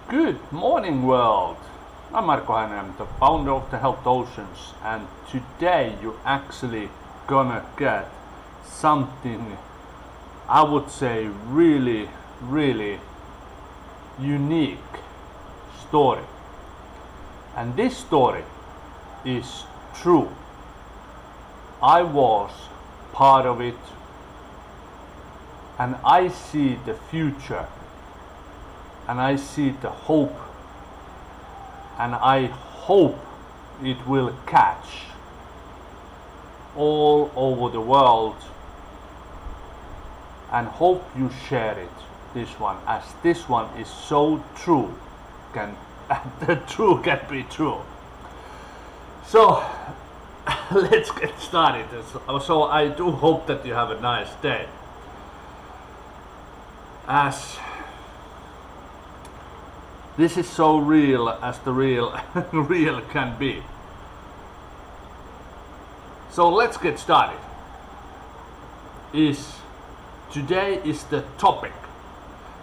Good morning, world. I'm Marko Hänen, I'm the founder of the Helped Oceans, and today you're actually gonna get something, I would say, really, really unique story. And this story is true. I was part of it, and I see the future, and I see the hope, and I hope it will catch all over the world, and hope you share it, this one, as this one is so true, the true can be true. So let's get started. So I do hope that you have a nice day, as this is so real as the real real can be. So let's get started. Today is the topic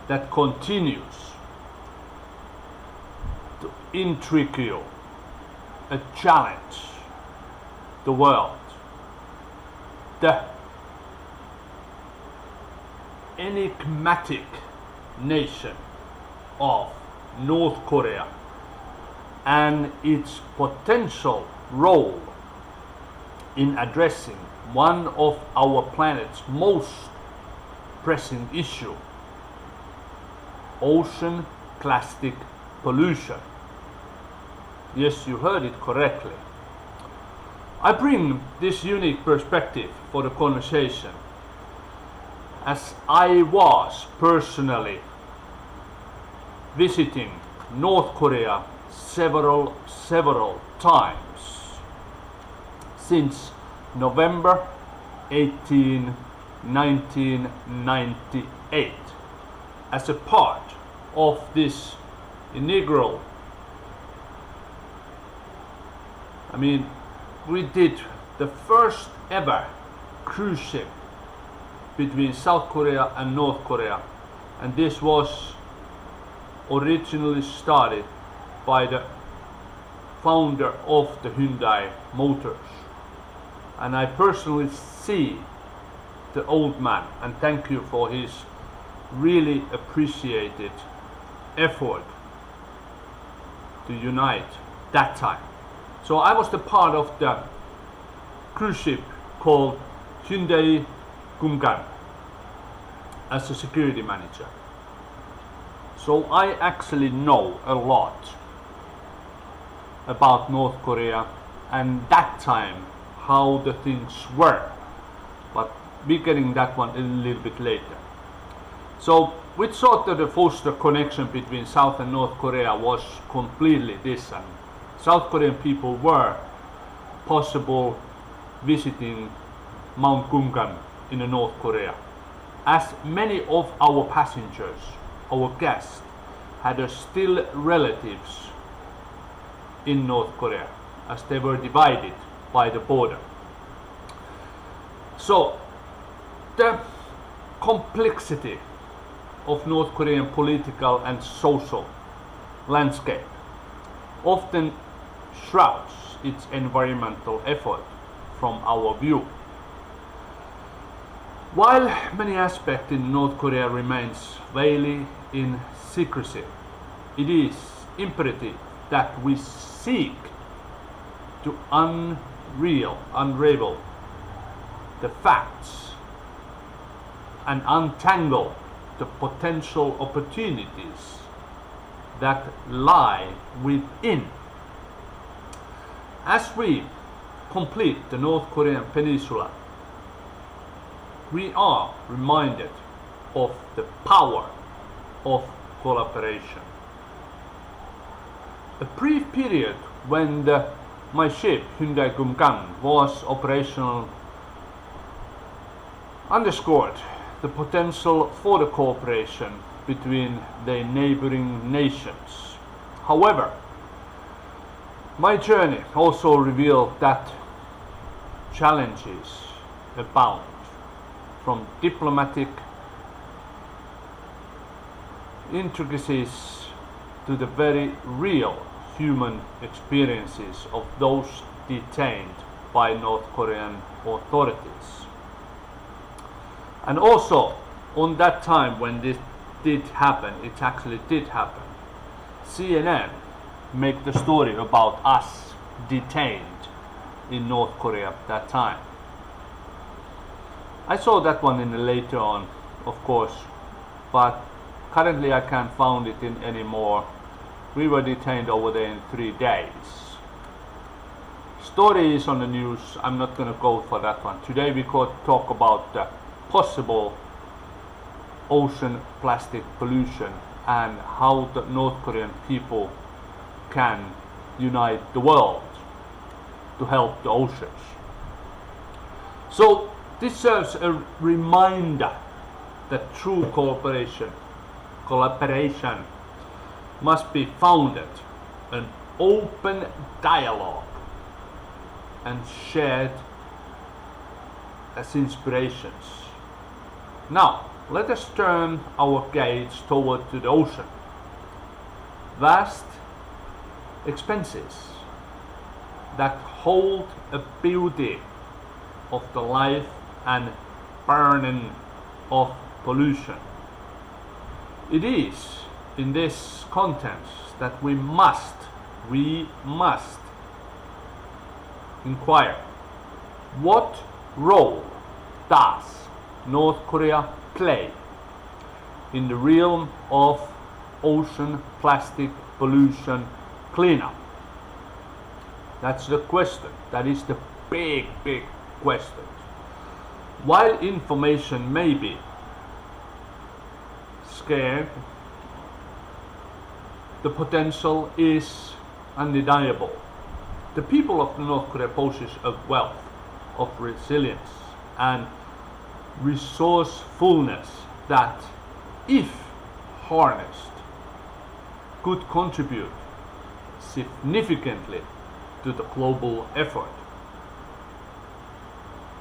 that continues to intrigue you, a challenge the world, the enigmatic nation of North Korea and its potential role in addressing one of our planet's most pressing issue, ocean plastic pollution. Yes, you heard it correctly. I bring this unique perspective for the conversation as I was personally visiting North Korea several times since November 18, 1998 as a part of this inaugural, we did the first ever cruise ship between South Korea and North Korea, and this was originally started by the founder of the Hyundai Motors. And I personally see the old man and thank you for his really appreciated effort to unite that time. So I was the part of the cruise ship called Hyundai Gumgan as a security manager. So I actually know a lot about North Korea and that time how the things were, but we're getting that one a little bit later. So we thought that the foster connection between South and North Korea was completely this, and South Korean people were possible visiting Mount Gumgan in the North Korea, as many of our passengers, our guests, had still relatives in North Korea, as they were divided by the border. So the complexity of North Korean political and social landscape often shrouds its environmental effort from our view. While many aspects in North Korea remains veiled in secrecy, it is imperative that we seek to unravel the facts and untangle the potential opportunities that lie within. As we complete the North Korean peninsula, we are reminded of the power of collaboration. A brief period when my ship Hyundai Gumgan was operational underscored the potential for the cooperation between the neighboring nations. However, my journey also revealed that challenges abound, from diplomatic intricacies to the very real human experiences of those detained by North Korean authorities. And also, on that time when this did happen, it actually did happen, CNN made the story about us detained in North Korea at that time. I saw that one in later on, of course, but currently I can't find it in anymore. We were detained over there in 3 days. Story is on the news. I'm not going to go for that one. Today we could talk about the possible ocean plastic pollution and how the North Korean people can unite the world to help the oceans. So this serves a reminder that true collaboration must be founded on open dialogue and shared as inspirations. Now, let us turn our gaze toward to the ocean. Vast expanses that hold a beauty of the life and burden of pollution. It is in this context that we must inquire, what role does North Korea play in the realm of ocean plastic pollution cleanup? That's the question. That is the big question. While information may be scarce, the potential is undeniable. The people of North Korea possess a wealth of resilience and resourcefulness that, if harnessed, could contribute significantly to the global effort.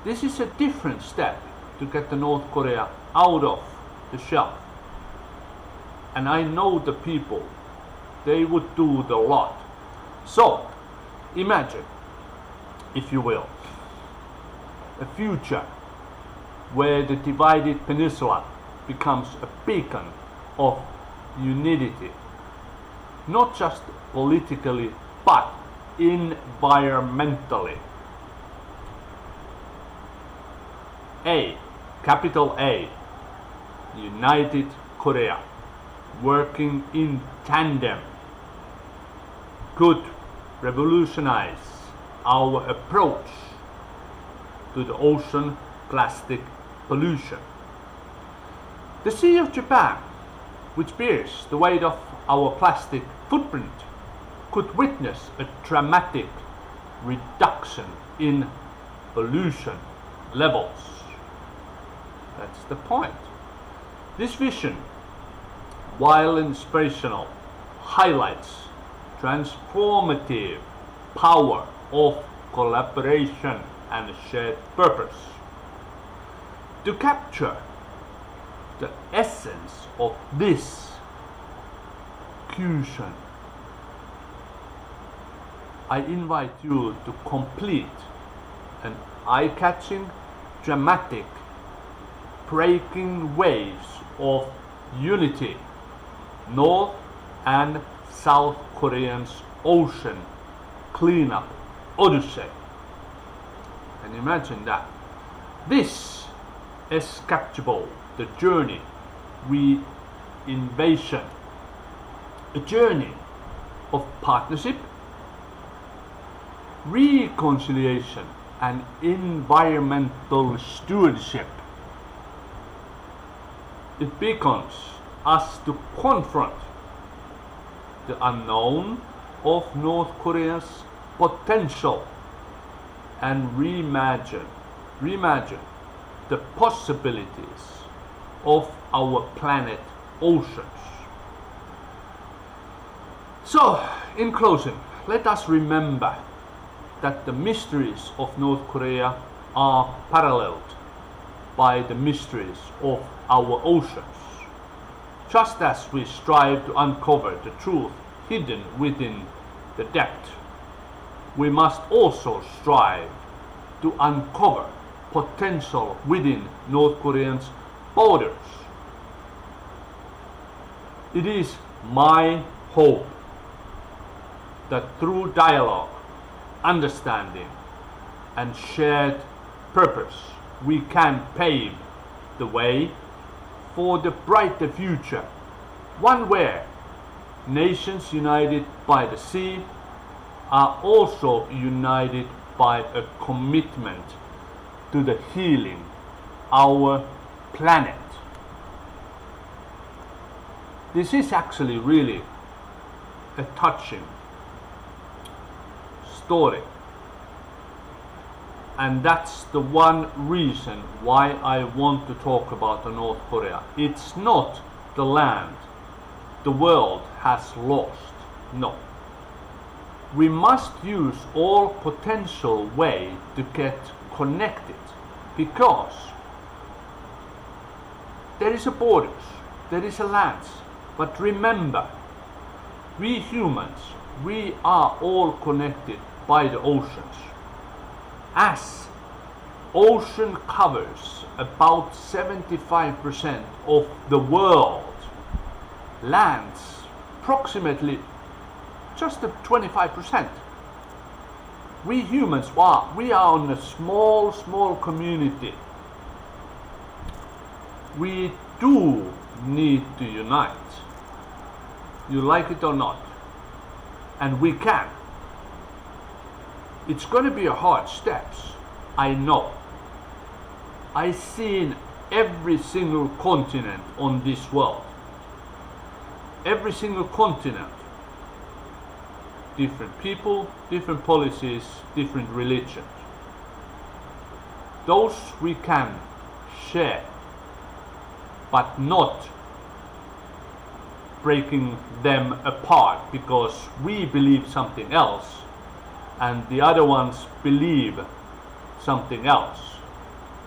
This is a different step to get the North Korea out of the shelf. And I know the people, they would do the lot. So, imagine, if you will, a future where the divided peninsula becomes a beacon of unity, not just politically, but environmentally. Capital A, United Korea, working in tandem, could revolutionize our approach to the ocean plastic pollution. The Sea of Japan, which bears the weight of our plastic footprint, could witness a dramatic reduction in pollution levels. That's the point. This vision, while inspirational, highlights transformative power of collaboration and shared purpose. To capture the essence of this fusion, I invite you to complete an eye-catching, dramatic, breaking waves of unity, North and South Korea's ocean cleanup Odyssey. And imagine that. This is capturable, the journey, invasion, a journey of partnership, reconciliation, and environmental stewardship. It beckons us to confront the unknown of North Korea's potential and reimagine the possibilities of our planet oceans. So, in closing, let us remember that the mysteries of North Korea are paralleled by the mysteries of our oceans. just as we strive to uncover the truth hidden within the depth, we must also strive to uncover potential within North Koreans' borders. It is my hope that through dialogue, understanding, and shared purpose, we can pave the way for the brighter future, one where nations united by the sea are also united by a commitment to the healing our planet. This is actually really a touching story, and that's the one reason why I want to talk about the North Korea. It's not the land the world has lost. No. We must use all potential way to get connected, because there is a borders, there is a lands, but remember, we humans, we are all connected by the oceans. As ocean covers about 75% of the world, lands approximately just 25%. We humans, we are on a small community. We do need to unite. You like it or not. And we can. It's going to be a hard steps, I know. I've seen every single continent on this world. Every single continent. Different people, different policies, different religions. Those we can share, but not breaking them apart because we believe something else and the other ones believe something else.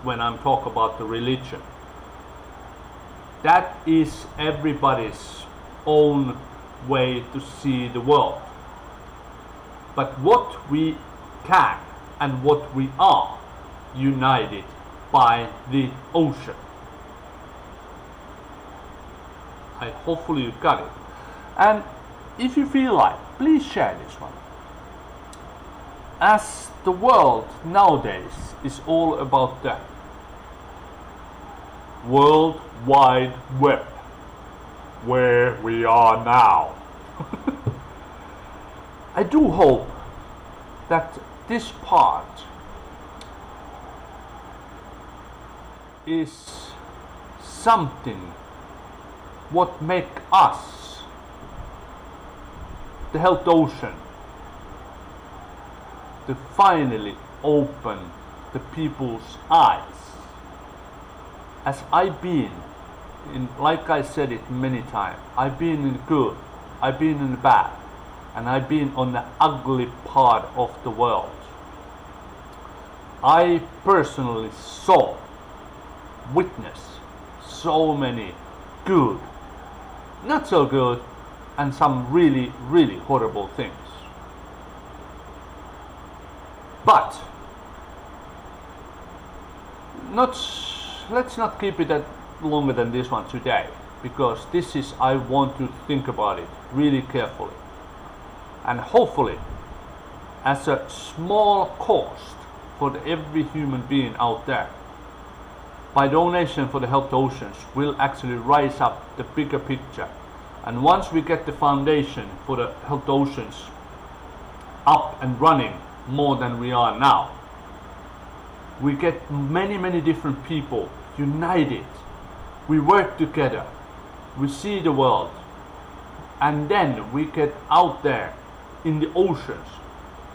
When I'm talking about the religion, that is everybody's own way to see the world. But what we can and what we are, united by the ocean. Hopefully you got it. And if you feel like, please share this one. As the world nowadays is all about the World Wide Web, where we are now. I do hope that this part is something what make us, the health ocean, to finally open the people's eyes. As I've been in, like I said it many times, I've been in the good, I've been in the bad, and I've been on the ugly part of the world. I personally witnessed so many good, not so good, and some really horrible things. But let's not keep it that longer than this one today, because this is, I want to think about it really carefully, and hopefully as a small cost for every human being out there, by donation for the Help the Oceans, will actually rise up the bigger picture. And once we get the foundation for the Help the Oceans up and running more than we are now, we get many different people united, we work together, we see the world, and then we get out there in the oceans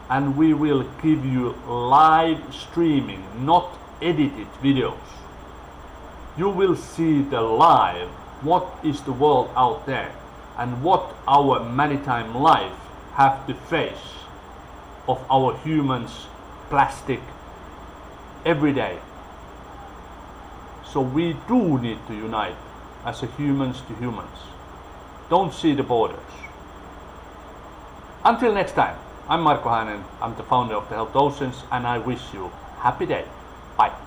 and we will give you live streaming, not edited videos. You will see the live, what is the world out there and what our maritime life have to face of our humans, plastic, every day. So we do need to unite as a humans to humans. Don't see the borders. Until next time, I'm Marko Hänen, I'm the founder of the Helped Oceans, and I wish you a happy day. Bye.